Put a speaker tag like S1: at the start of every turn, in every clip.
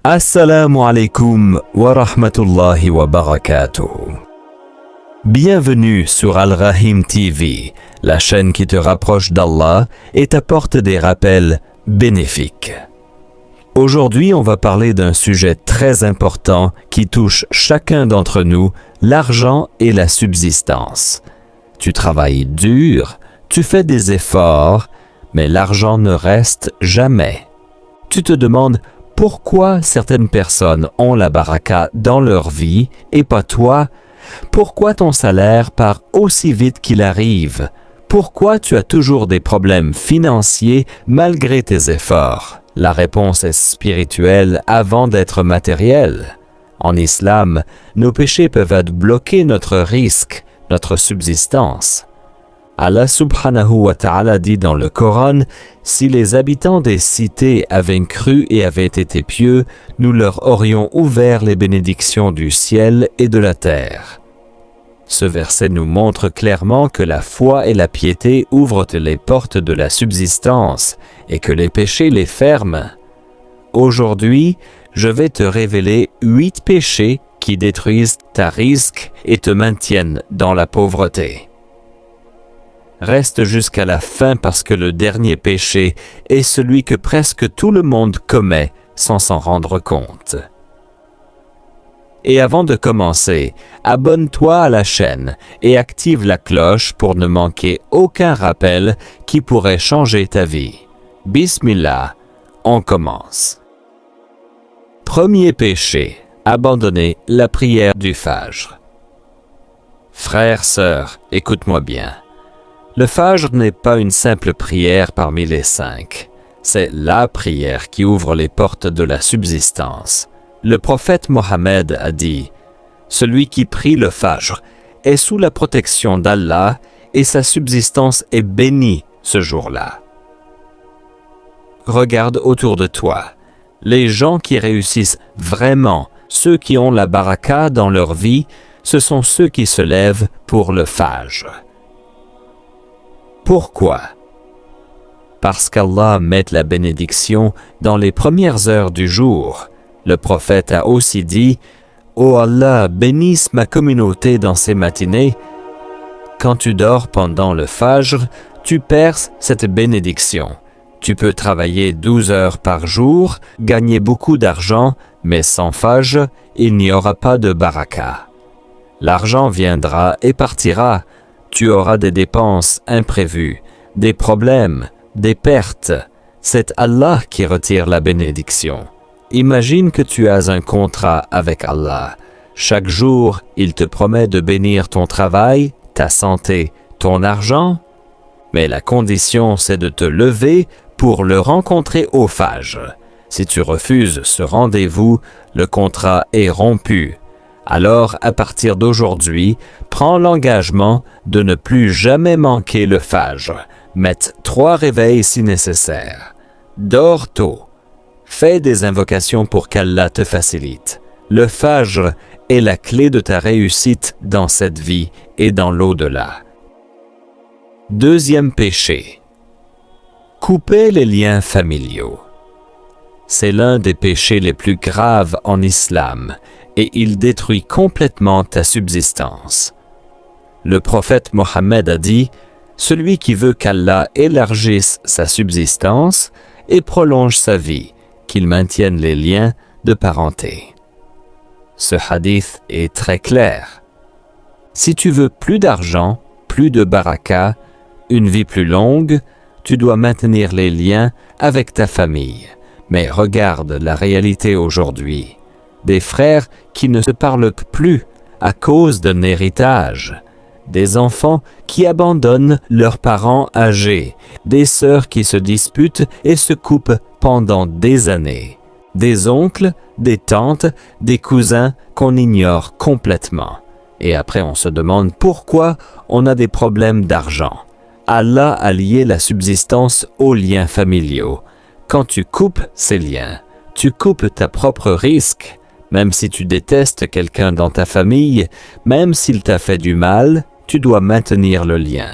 S1: Assalamu alaikum wa rahmatullahi wa barakatuh. Bienvenue sur Al-Rahim TV, la chaîne qui te rapproche d'Allah et t'apporte des rappels bénéfiques. Aujourd'hui, on va parler d'un sujet très important qui touche chacun d'entre nous, l'argent et la subsistance. Tu travailles dur, tu fais des efforts, mais l'argent ne reste jamais. Tu te demandes pourquoi certaines personnes ont la baraka dans leur vie et pas toi? Pourquoi ton salaire part aussi vite qu'il arrive? Pourquoi tu as toujours des problèmes financiers malgré tes efforts? La réponse est spirituelle avant d'être matérielle. En islam, nos péchés peuvent bloquer notre risque, notre subsistance. Allah subhanahu wa ta'ala dit dans le Coran, « Si les habitants des cités avaient cru et avaient été pieux, nous leur aurions ouvert les bénédictions du ciel et de la terre. » Ce verset nous montre clairement que la foi et la piété ouvrent les portes de la subsistance et que les péchés les ferment. Aujourd'hui, je vais te révéler 8 péchés qui détruisent ta risque et te maintiennent dans la pauvreté. Reste jusqu'à la fin parce que le dernier péché est celui que presque tout le monde commet sans s'en rendre compte. Et avant de commencer, abonne-toi à la chaîne et active la cloche pour ne manquer aucun rappel qui pourrait changer ta vie. Bismillah, on commence. Premier péché, abandonner la prière du Fajr. Frères, sœurs, écoute-moi bien. Le Fajr n'est pas une simple prière parmi les 5. C'est la prière qui ouvre les portes de la subsistance. Le prophète Mohammed a dit « Celui qui prie le Fajr est sous la protection d'Allah et sa subsistance est bénie ce jour-là. » Regarde autour de toi. Les gens qui réussissent vraiment, ceux qui ont la baraka dans leur vie, ce sont ceux qui se lèvent pour le Fajr. Pourquoi? Parce qu'Allah met la bénédiction dans les premières heures du jour. Le prophète a aussi dit « Ô Allah, bénisse ma communauté dans ces matinées. » Quand tu dors pendant le Fajr, tu perces cette bénédiction. Tu peux travailler 12 heures par jour, gagner beaucoup d'argent, mais sans Fajr, il n'y aura pas de baraka. L'argent viendra et partira. Tu auras des dépenses imprévues, des problèmes, des pertes. C'est Allah qui retire la bénédiction. Imagine que tu as un contrat avec Allah. Chaque jour, il te promet de bénir ton travail, ta santé, ton argent. Mais la condition, c'est de te lever pour le rencontrer au Fajr. Si tu refuses ce rendez-vous, le contrat est rompu. Alors, à partir d'aujourd'hui, prends l'engagement de ne plus jamais manquer le Fajr. Mets 3 réveils si nécessaire. Dors tôt. Fais des invocations pour qu'Allah te facilite. Le Fajr est la clé de ta réussite dans cette vie et dans l'au-delà. Deuxième péché. Couper les liens familiaux. C'est l'un des péchés les plus graves en islam et il détruit complètement ta subsistance. Le prophète Mohammed a dit « Celui qui veut qu'Allah élargisse sa subsistance et prolonge sa vie, qu'il maintienne les liens de parenté. » Ce hadith est très clair. Si tu veux plus d'argent, plus de baraka, une vie plus longue, tu dois maintenir les liens avec ta famille. Mais regarde la réalité aujourd'hui. Des frères qui ne se parlent plus à cause d'un héritage. Des enfants qui abandonnent leurs parents âgés. Des sœurs qui se disputent et se coupent pendant des années. Des oncles, des tantes, des cousins qu'on ignore complètement. Et après on se demande pourquoi on a des problèmes d'argent. Allah a lié la subsistance aux liens familiaux. Quand tu coupes ces liens, tu coupes ta propre risque. Même si tu détestes quelqu'un dans ta famille, même s'il t'a fait du mal, tu dois maintenir le lien.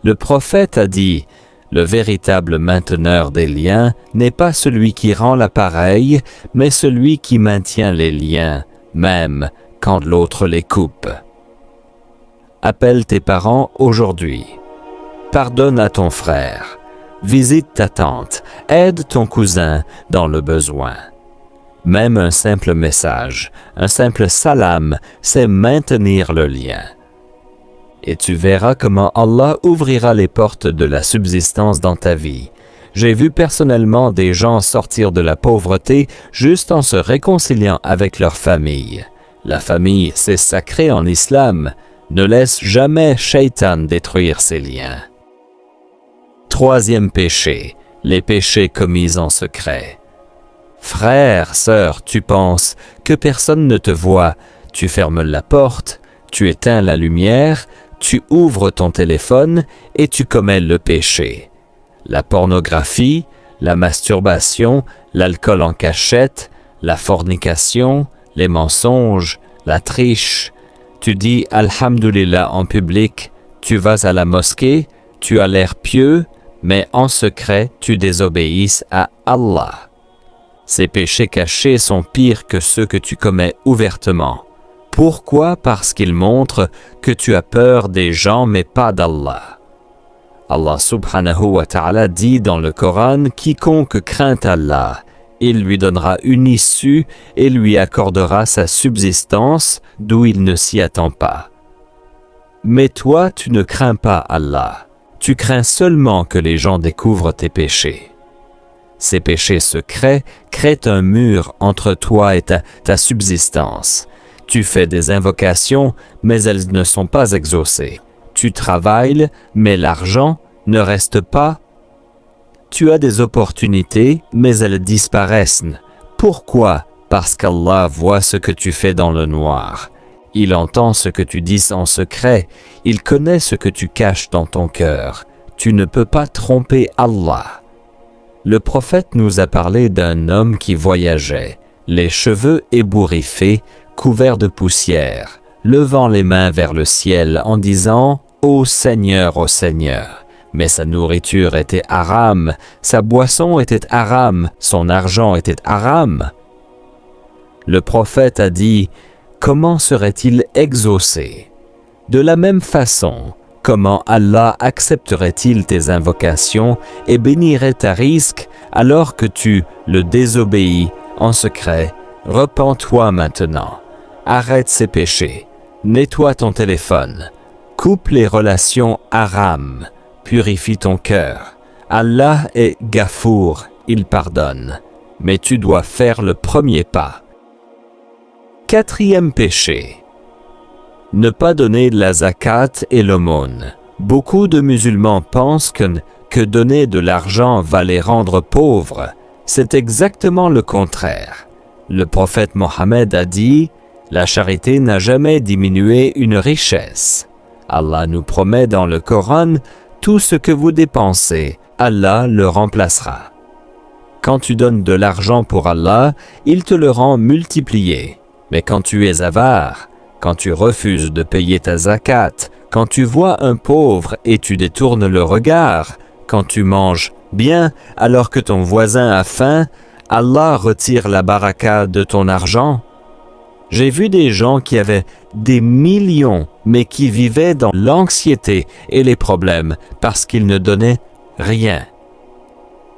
S1: Le prophète a dit Le véritable mainteneur des liens n'est pas celui qui rend l'appareil, mais celui qui maintient les liens, même quand l'autre les coupe. Appelle tes parents aujourd'hui. Pardonne à ton frère. Visite ta tante. Aide ton cousin dans le besoin. Même un simple message, un simple salam, c'est maintenir le lien. Et tu verras comment Allah ouvrira les portes de la subsistance dans ta vie. J'ai vu personnellement des gens sortir de la pauvreté juste en se réconciliant avec leur famille. La famille, c'est sacré en islam. Ne laisse jamais Shaitan détruire ses liens. Troisième péché, les péchés commis en secret. Frère, sœur, tu penses que personne ne te voit, tu fermes la porte, tu éteins la lumière, tu ouvres ton téléphone et tu commets le péché. La pornographie, la masturbation, l'alcool en cachette, la fornication, les mensonges, la triche. Tu dis Alhamdulillah en public, tu vas à la mosquée, tu as l'air pieux, mais en secret tu désobéis à Allah. Ces péchés cachés sont pires que ceux que tu commets ouvertement. Pourquoi? Parce qu'ils montrent que tu as peur des gens mais pas d'Allah. Allah subhanahu wa ta'ala dit dans le Coran « Quiconque craint Allah, il lui donnera une issue et lui accordera sa subsistance d'où il ne s'y attend pas. » Mais toi, tu ne crains pas Allah. Tu crains seulement que les gens découvrent tes péchés. Ces péchés secrets créent un mur entre toi et ta subsistance. Tu fais des invocations, mais elles ne sont pas exaucées. Tu travailles, mais l'argent ne reste pas. Tu as des opportunités, mais elles disparaissent. Pourquoi? Parce qu'Allah voit ce que tu fais dans le noir. Il entend ce que tu dis en secret. Il connaît ce que tu caches dans ton cœur. Tu ne peux pas tromper Allah. Le prophète nous a parlé d'un homme qui voyageait, les cheveux ébouriffés, couverts de poussière, levant les mains vers le ciel en disant « Ô Seigneur, ô Seigneur !» Mais sa nourriture était haram, sa boisson était haram, son argent était haram. Le prophète a dit « Comment serait-il exaucé ?» De la même façon, comment Allah accepterait-il tes invocations et bénirait ta risque alors que tu le désobéis en secret? Repens-toi maintenant. Arrête ces péchés. Nettoie ton téléphone. Coupe les relations haram. Purifie ton cœur. Allah est Ghafour, il pardonne. Mais tu dois faire le premier pas. Quatrième péché. Ne pas donner la zakat et l'aumône. Beaucoup de musulmans pensent que donner de l'argent va les rendre pauvres. C'est exactement le contraire. Le prophète Mohammed a dit « La charité n'a jamais diminué une richesse. » Allah nous promet dans le Coran « Tout ce que vous dépensez, Allah le remplacera. » Quand tu donnes de l'argent pour Allah, il te le rend multiplié. Mais quand tu es avare, quand tu refuses de payer ta zakat, quand tu vois un pauvre et tu détournes le regard, quand tu manges bien alors que ton voisin a faim, Allah retire la baraka de ton argent. J'ai vu des gens qui avaient des millions, mais qui vivaient dans l'anxiété et les problèmes parce qu'ils ne donnaient rien.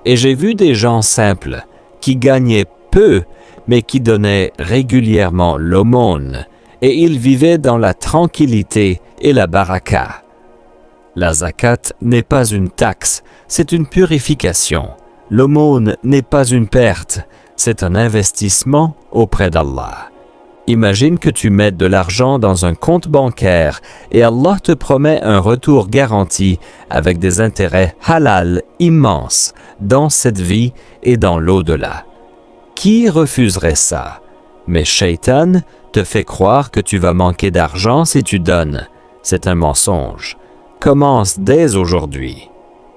S1: Et j'ai vu des gens simples qui gagnaient peu, mais qui donnaient régulièrement l'aumône, et ils vivaient dans la tranquillité et la baraka. La zakat n'est pas une taxe, c'est une purification. L'aumône n'est pas une perte, c'est un investissement auprès d'Allah. Imagine que tu mettes de l'argent dans un compte bancaire et Allah te promet un retour garanti avec des intérêts halal immenses dans cette vie et dans l'au-delà. Qui refuserait ça? Mais Shaitan te fait croire que tu vas manquer d'argent si tu donnes. C'est un mensonge. Commence dès aujourd'hui.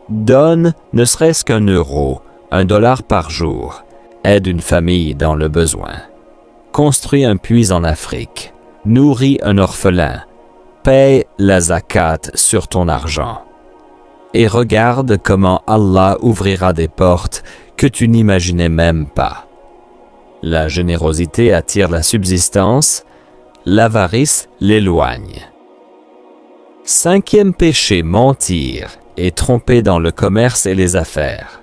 S1: Donne ne serait-ce qu'1 euro, $1 par jour. Aide une famille dans le besoin. Construis un puits en Afrique. Nourris un orphelin. Paye la zakat sur ton argent. et regarde comment Allah ouvrira des portes que tu n'imaginais même pas. La générosité attire la subsistance, l'avarice l'éloigne. 5e péché, mentir et tromper dans le commerce et les affaires.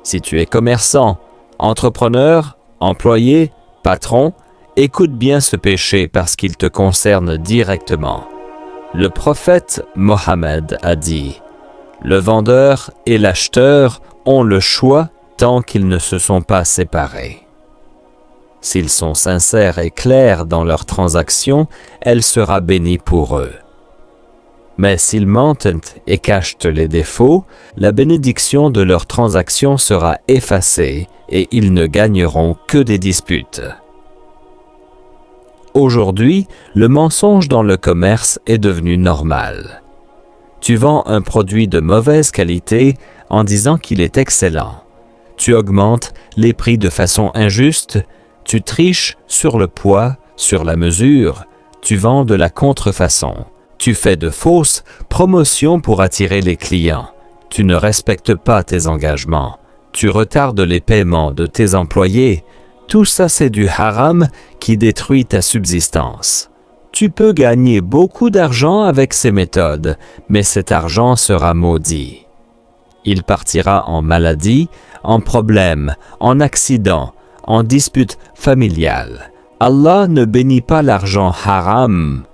S1: Si tu es commerçant, entrepreneur, employé, patron, écoute bien ce péché parce qu'il te concerne directement. Le prophète Mohammed a dit « Le vendeur et l'acheteur ont le choix tant qu'ils ne se sont pas séparés. » S'ils sont sincères et clairs dans leurs transactions, elle sera bénie pour eux. Mais s'ils mentent et cachent les défauts, la bénédiction de leurs transactions sera effacée et ils ne gagneront que des disputes. Aujourd'hui, le mensonge dans le commerce est devenu normal. Tu vends un produit de mauvaise qualité en disant qu'il est excellent. Tu augmentes les prix de façon injuste, tu triches sur le poids, sur la mesure, tu vends de la contrefaçon. Tu fais de fausses promotions pour attirer les clients. Tu ne respectes pas tes engagements. Tu retardes les paiements de tes employés. Tout ça, c'est du haram qui détruit ta subsistance. Tu peux gagner beaucoup d'argent avec ces méthodes, mais cet argent sera maudit. Il partira en maladie, en problème, en accident, en dispute familiale. Allah ne bénit pas l'argent haram.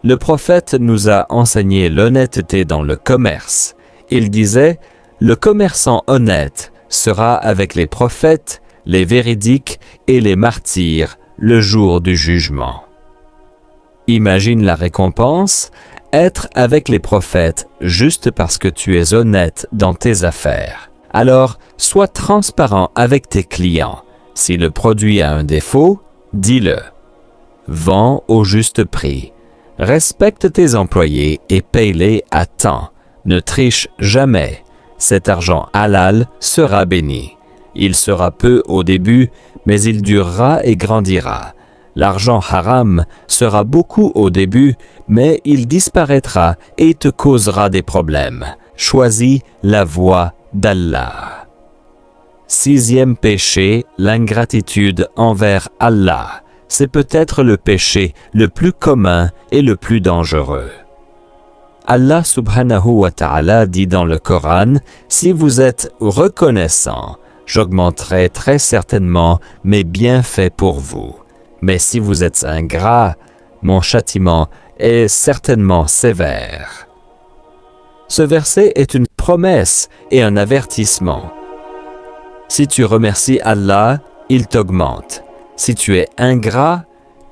S1: Le prophète nous a enseigné l'honnêteté dans le commerce. Il disait « Le commerçant honnête sera avec les prophètes, les véridiques et les martyrs le jour du jugement. » Imagine la récompense, être avec les prophètes juste parce que tu es honnête dans tes affaires. Alors, sois transparent avec tes clients. Si le produit a un défaut, dis-le. Vends au juste prix. Respecte tes employés et paye-les à temps. Ne triche jamais. Cet argent halal sera béni. Il sera peu au début, mais il durera et grandira. L'argent haram sera beaucoup au début, mais il disparaîtra et te causera des problèmes. Choisis la voie d'Allah. 6e péché, l'ingratitude envers Allah. C'est peut-être le péché le plus commun et le plus dangereux. Allah subhanahu wa ta'ala dit dans le Coran, « Si vous êtes reconnaissant, j'augmenterai très certainement mes bienfaits pour vous. Mais si vous êtes ingrat, mon châtiment est certainement sévère. » Ce verset est une promesse et un avertissement. Si tu remercies Allah, il t'augmente. Si tu es ingrat,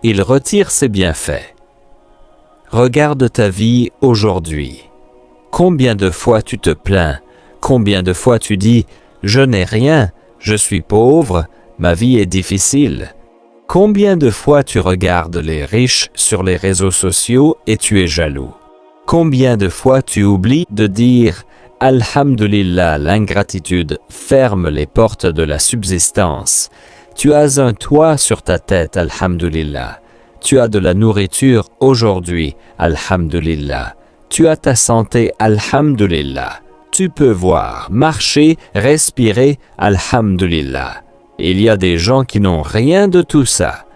S1: il retire ses bienfaits. Regarde ta vie aujourd'hui. Combien de fois tu te plains? Combien de fois tu dis « Je n'ai rien, je suis pauvre, ma vie est difficile ». Combien de fois tu regardes les riches sur les réseaux sociaux et tu es jaloux? Combien de fois tu oublies de dire « Alhamdulillah », l'ingratitude ferme les portes de la subsistance. Tu as un toit sur ta tête, alhamdulillah. Tu as de la nourriture aujourd'hui, alhamdulillah. Tu as ta santé, alhamdulillah. Tu peux voir, marcher, respirer, alhamdulillah. Il y a des gens qui n'ont rien de tout ça.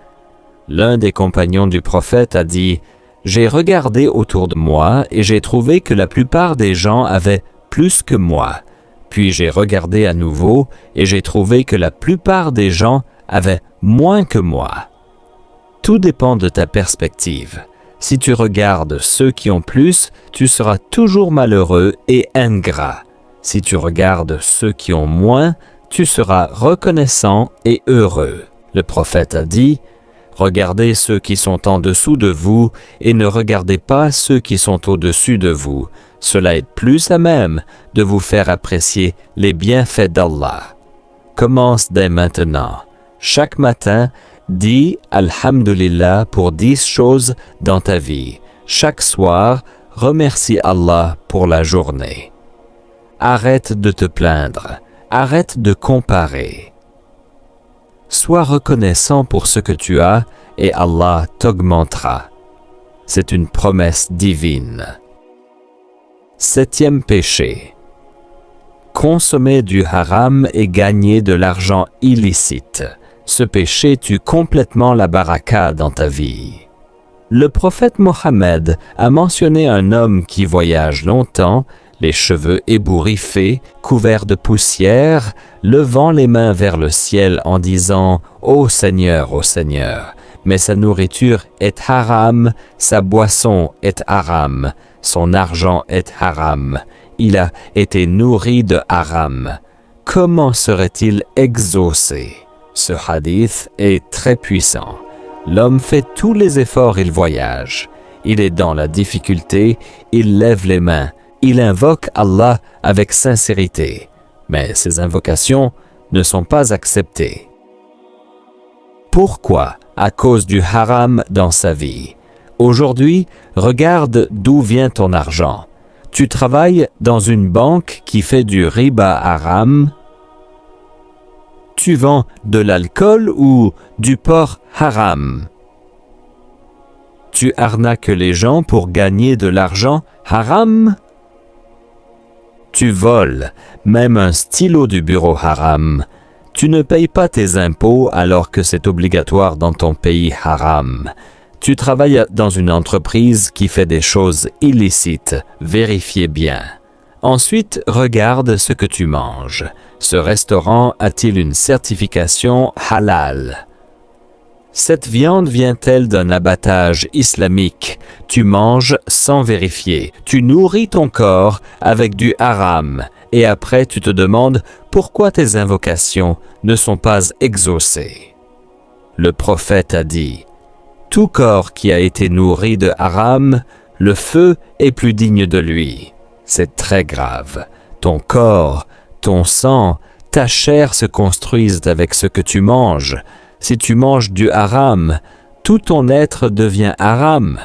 S1: L'un des compagnons du prophète a dit « J'ai regardé autour de moi et j'ai trouvé que la plupart des gens avaient plus que moi. Puis j'ai regardé à nouveau et j'ai trouvé que la plupart des gens avaient moins que moi. » Tout dépend de ta perspective. Si tu regardes ceux qui ont plus, tu seras toujours malheureux et ingrat. Si tu regardes ceux qui ont moins, tu seras reconnaissant et heureux. Le prophète a dit « Regardez ceux qui sont en dessous de vous et ne regardez pas ceux qui sont au-dessus de vous. Cela est plus à même de vous faire apprécier les bienfaits d'Allah. » Commence dès maintenant. Chaque matin, dis « Alhamdulillah » pour 10 choses dans ta vie. Chaque soir, remercie Allah pour la journée. Arrête de te plaindre. Arrête de comparer. Sois reconnaissant pour ce que tu as et Allah t'augmentera. C'est une promesse divine. 7e péché, consommer du haram et gagner de l'argent illicite. Ce péché tue complètement la baraka dans ta vie. Le prophète Mohammed a mentionné un homme qui voyage longtemps, les cheveux ébouriffés, couverts de poussière, levant les mains vers le ciel en disant « Ô Seigneur, mais sa nourriture est haram, sa boisson est haram, son argent est haram, il a été nourri de haram. Comment serait-il exaucé ?» Ce hadith est très puissant. L'homme fait tous les efforts, il voyage. Il est dans la difficulté, il lève les mains. Il invoque Allah avec sincérité, mais ses invocations ne sont pas acceptées. Pourquoi? À cause du haram dans sa vie. Aujourd'hui, regarde d'où vient ton argent. Tu travailles dans une banque qui fait du riba haram. Tu vends de l'alcool ou du porc haram. Tu arnaques les gens pour gagner de l'argent haram. Tu voles, même un stylo du bureau haram. Tu ne payes pas tes impôts alors que c'est obligatoire dans ton pays haram. Tu travailles dans une entreprise qui fait des choses illicites, vérifiez bien. Ensuite, regarde ce que tu manges. Ce restaurant a-t-il une certification halal? Cette viande vient-elle d'un abattage islamique? Tu manges sans vérifier. Tu nourris ton corps avec du haram. Et après, tu te demandes pourquoi tes invocations ne sont pas exaucées. Le prophète a dit, « Tout corps qui a été nourri de haram, le feu est plus digne de lui. » C'est très grave. Ton corps, ton sang, ta chair se construisent avec ce que tu manges. Si tu manges du haram, tout ton être devient haram.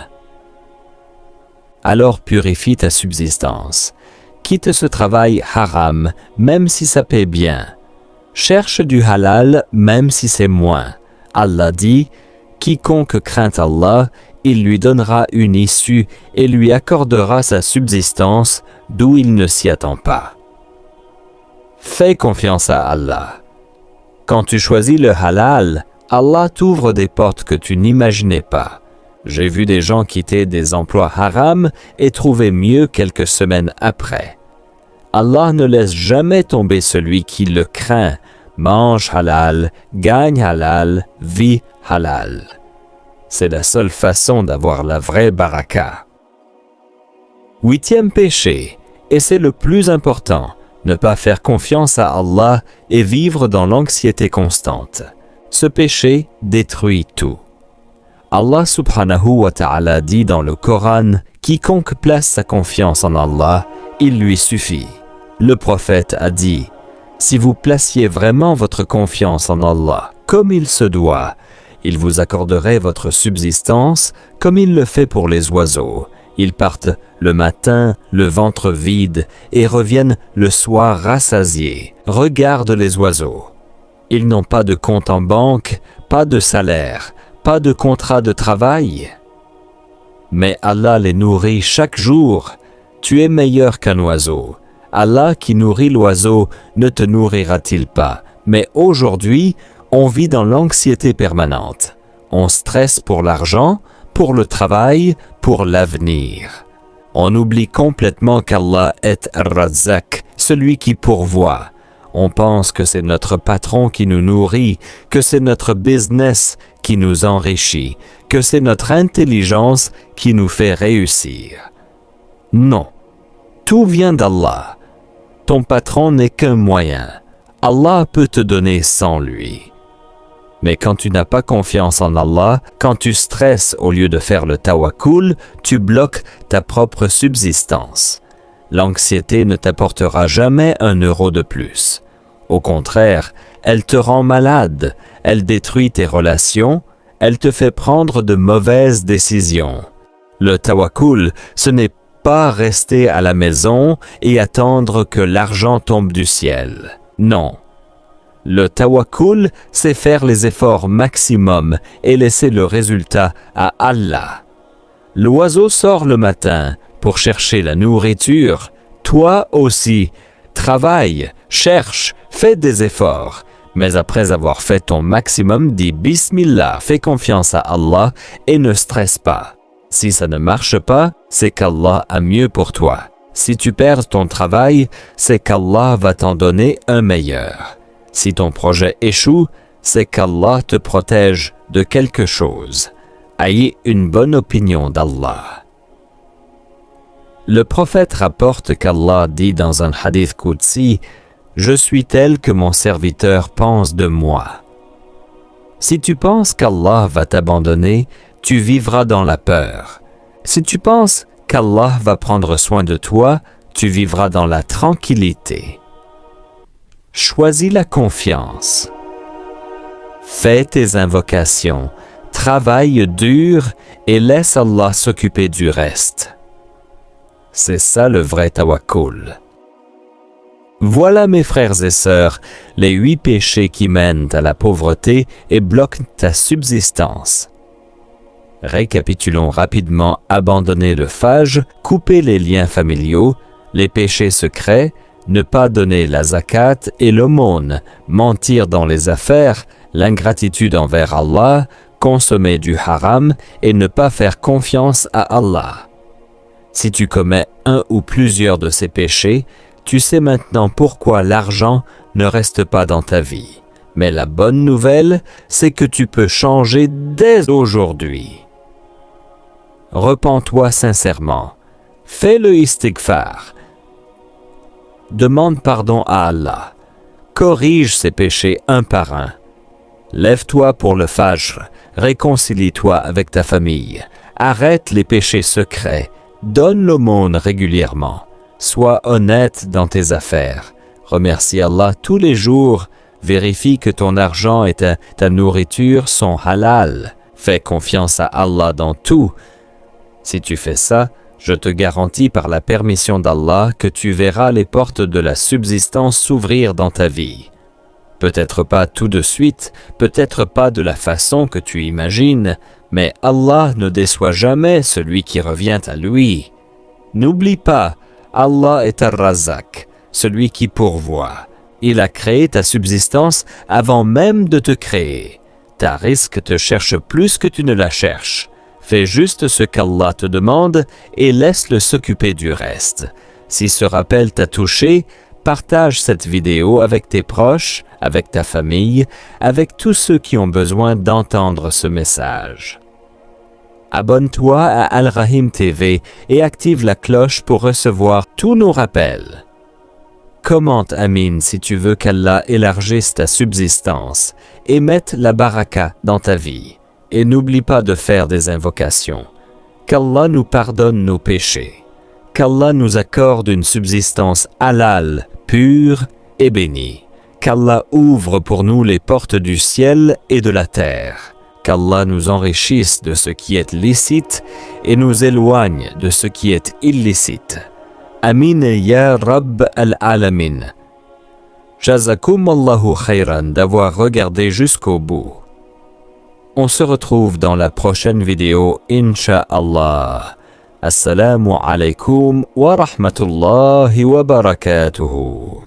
S1: Alors purifie ta subsistance. Quitte ce travail haram, même si ça paie bien. Cherche du halal, même si c'est moins. Allah dit, « Quiconque craint Allah, il lui donnera une issue et lui accordera sa subsistance d'où il ne s'y attend pas. » Fais confiance à Allah. Quand tu choisis le halal, Allah t'ouvre des portes que tu n'imaginais pas. J'ai vu des gens quitter des emplois haram et trouver mieux quelques semaines après. Allah ne laisse jamais tomber celui qui le craint. Mange halal, gagne halal, vis halal. C'est la seule façon d'avoir la vraie baraka. 8e péché, et c'est le plus important, ne pas faire confiance à Allah et vivre dans l'anxiété constante. Ce péché détruit tout. Allah subhanahu wa ta'ala dit dans le Coran, « Quiconque place sa confiance en Allah, il lui suffit. » Le prophète a dit, « Si vous placiez vraiment votre confiance en Allah comme il se doit, il vous accorderait votre subsistance comme il le fait pour les oiseaux. Ils partent le matin, le ventre vide, et reviennent le soir rassasiés. Regarde les oiseaux. Ils n'ont pas de compte en banque, pas de salaire, pas de contrat de travail. Mais Allah les nourrit chaque jour. Tu es meilleur qu'un oiseau. Allah qui nourrit l'oiseau ne te nourrira-t-il pas? Mais aujourd'hui, on vit dans l'anxiété permanente. On stresse pour l'argent, pour le travail, pour l'avenir. On oublie complètement qu'Allah est Ar-Razzaq, celui qui pourvoit. On pense que c'est notre patron qui nous nourrit, que c'est notre business qui nous enrichit, que c'est notre intelligence qui nous fait réussir. Non, tout vient d'Allah. Ton patron n'est qu'un moyen. Allah peut te donner sans lui. Mais quand tu n'as pas confiance en Allah, quand tu stresses au lieu de faire le tawakkul, tu bloques ta propre subsistance. L'anxiété ne t'apportera jamais un euro de plus. Au contraire, elle te rend malade, elle détruit tes relations, elle te fait prendre de mauvaises décisions. Le tawakkul, ce n'est pas rester à la maison et attendre que l'argent tombe du ciel. Non. Le tawakkul, c'est faire les efforts maximum et laisser le résultat à Allah. L'oiseau sort le matin pour chercher la nourriture. Toi aussi, Travaille, cherche, fais des efforts. Mais après avoir fait ton maximum, dis Bismillah, fais confiance à Allah et ne stresse pas. Si ça ne marche pas, c'est qu'Allah a mieux pour toi. Si tu perds ton travail, c'est qu'Allah va t'en donner un meilleur. Si ton projet échoue, c'est qu'Allah te protège de quelque chose. Ayez une bonne opinion d'Allah. Le prophète rapporte qu'Allah dit dans un hadith Qudsi « Je suis tel que mon serviteur pense de moi ». Si tu penses qu'Allah va t'abandonner, tu vivras dans la peur. Si tu penses qu'Allah va prendre soin de toi, tu vivras dans la tranquillité. Choisis la confiance. Fais tes invocations, travaille dur et laisse Allah s'occuper du reste. C'est ça le vrai tawakkul. Voilà mes frères et sœurs, les 8 péchés qui mènent à la pauvreté et bloquent ta subsistance. Récapitulons rapidement: abandonner le phage, couper les liens familiaux, les péchés secrets, ne pas donner la zakat et l'aumône, mentir dans les affaires, l'ingratitude envers Allah, consommer du haram et ne pas faire confiance à Allah. Si tu commets un ou plusieurs de ces péchés, tu sais maintenant pourquoi l'argent ne reste pas dans ta vie. Mais la bonne nouvelle, c'est que tu peux changer dès aujourd'hui. Repens-toi sincèrement. Fais le istighfar. Demande pardon à Allah. Corrige ces péchés un par un. Lève-toi pour le fajr. Réconcilie-toi avec ta famille. Arrête les péchés secrets. Donne l'aumône régulièrement. Sois honnête dans tes affaires. Remercie Allah tous les jours. Vérifie que ton argent et ta nourriture sont halal. Fais confiance à Allah dans tout. Si tu fais ça, je te garantis par la permission d'Allah que tu verras les portes de la subsistance s'ouvrir dans ta vie. Peut-être pas tout de suite, peut-être pas de la façon que tu imagines, mais Allah ne déçoit jamais celui qui revient à lui. N'oublie pas, Allah est Ar-Razzaq, celui qui pourvoit. Il a créé ta subsistance avant même de te créer. Ta risque te cherche plus que tu ne la cherches. Fais juste ce qu'Allah te demande et laisse-le s'occuper du reste. Si ce rappel t'a touché, partage cette vidéo avec tes proches, avec ta famille, avec tous ceux qui ont besoin d'entendre ce message. Abonne-toi à Al-Rahim TV et active la cloche pour recevoir tous nos rappels. Commente Amin si tu veux qu'Allah élargisse ta subsistance et mette la baraka dans ta vie. Et n'oublie pas de faire des invocations. Qu'Allah nous pardonne nos péchés. Qu'Allah nous accorde une subsistance halal, pure et bénie. Qu'Allah ouvre pour nous les portes du ciel et de la terre. Qu'Allah nous enrichisse de ce qui est licite et nous éloigne de ce qui est illicite. Amin ya Rabb al-Alamin. Jazakum Allahu khayran d'avoir regardé jusqu'au bout. On se retrouve dans la prochaine vidéo, Inch'Allah. Assalamu alaikum wa rahmatullahi wa barakatuhu.